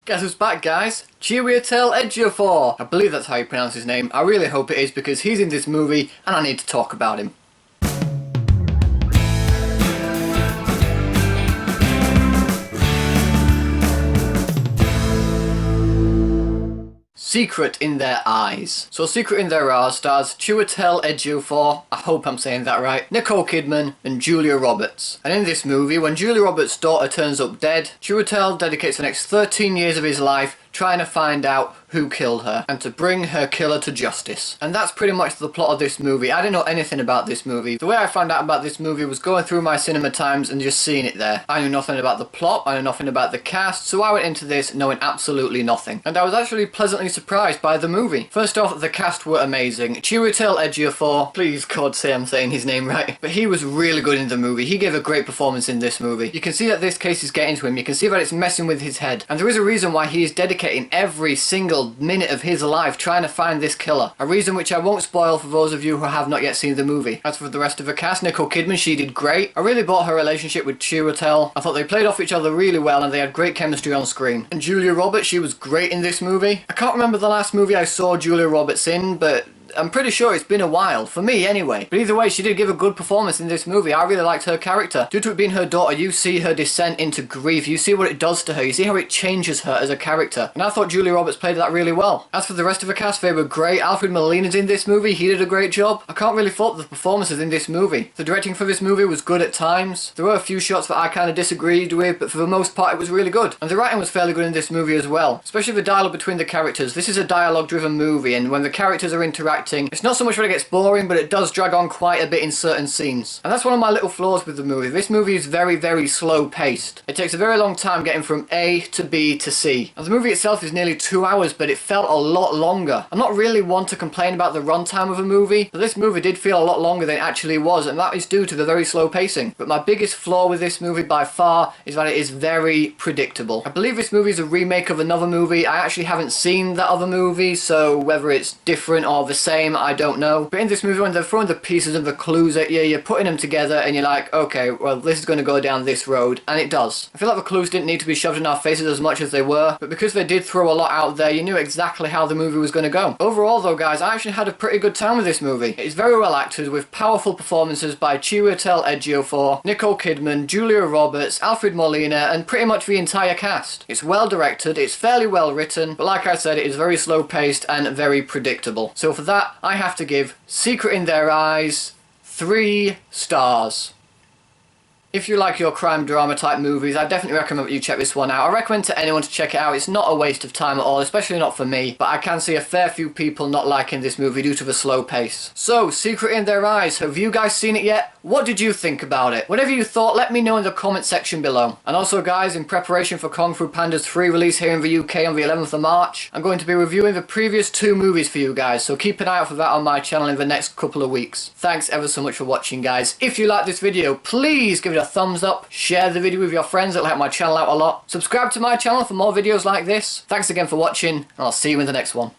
Guess who's back, guys? Chiwetel Ejiofor! I believe that's how you pronounce his name. I really hope it is because he's in this movie and I need to talk about him. Secret in Their Eyes. So Secret in Their Eyes stars Chiwetel Ejiofor, I hope I'm saying that right, Nicole Kidman and Julia Roberts. And in this movie, when Julia Roberts' daughter turns up dead, Chiwetel dedicates the next 13 years of his life trying to find out who killed her and to bring her killer to justice. And that's pretty much the plot of this movie. I didn't know anything about this movie. The way I found out about this movie was going through my cinema times and just seeing it there. I knew nothing about the plot, I knew nothing about the cast, so I went into this knowing absolutely nothing. And I was actually pleasantly surprised by the movie. First off, the cast were amazing. Chiwetel Ejiofor, please God say I'm saying his name right, but he was really good in the movie. He gave a great performance in this movie. You can see that this case is getting to him. You can see that it's messing with his head. And there is a reason why he is dedicating every single minute of his life trying to find this killer. A reason which I won't spoil for those of you who have not yet seen the movie. As for the rest of the cast, Nicole Kidman, she did great. I really bought her relationship with Chiwetel. I thought they played off each other really well and they had great chemistry on screen. And Julia Roberts, she was great in this movie. I can't remember the last movie I saw Julia Roberts in, but I'm pretty sure it's been a while, for me anyway. But either way, she did give a good performance in this movie. I really liked her character. Due to it being her daughter, you see her descent into grief. You see what it does to her. You see how it changes her as a character. And I thought Julia Roberts played that really well. As for the rest of the cast, they were great. Alfred Molina's in this movie. He did a great job. I can't really fault the performances in this movie. The directing for this movie was good at times. There were a few shots that I kind of disagreed with, but for the most part it was really good. And the writing was fairly good in this movie as well. Especially the dialogue between the characters. This is a dialogue-driven movie, and when the characters are interacting, it's not so much that it gets boring, but it does drag on quite a bit in certain scenes. And that's one of my little flaws with the movie. This movie is very, very slow paced. It takes a very long time getting from A to B to C. And the movie itself is nearly 2 hours, but it felt a lot longer. I'm not really one to complain about the runtime of a movie, but this movie did feel a lot longer than it actually was, and that is due to the very slow pacing. But my biggest flaw with this movie by far is that it is very predictable. I believe this movie is a remake of another movie. I actually haven't seen that other movie, so whether it's different or the same, I don't know. But in this movie, when they're throwing the pieces and the clues at you, you're putting them together and you're like, okay, well, this is going to go down this road, and it does. I feel like the clues didn't need to be shoved in our faces as much as they were, but because they did throw a lot out there, you knew exactly how the movie was going to go. Overall though, guys, I actually had a pretty good time with this movie. It is very well acted, with powerful performances by Chiwetel Ejiofor, Nicole Kidman, Julia Roberts, Alfred Molina, and pretty much the entire cast. It's well directed, it's fairly well written, but like I said, it is very slow paced and very predictable. So for that, I have to give Secret in Their Eyes 3 stars. If you like your crime drama type movies, I definitely recommend that you check this one out. I recommend to anyone to check it out. It's not a waste of time at all, especially not for me, but I can see a fair few people not liking this movie due to the slow pace. So, Secret in Their Eyes, have you guys seen it yet? What did you think about it? Whatever you thought, let me know in the comment section below. And also guys, in preparation for Kung Fu Panda's 3 release here in the UK on the 11th of March, I'm going to be reviewing the previous 2 movies for you guys, so keep an eye out for that on my channel in the next couple of weeks. Thanks ever so much for watching, guys. If you like this video, please give it a thumbs up, share the video with your friends, it'll help my channel out a lot. Subscribe to my channel for more videos like this. Thanks again for watching, and I'll see you in the next one.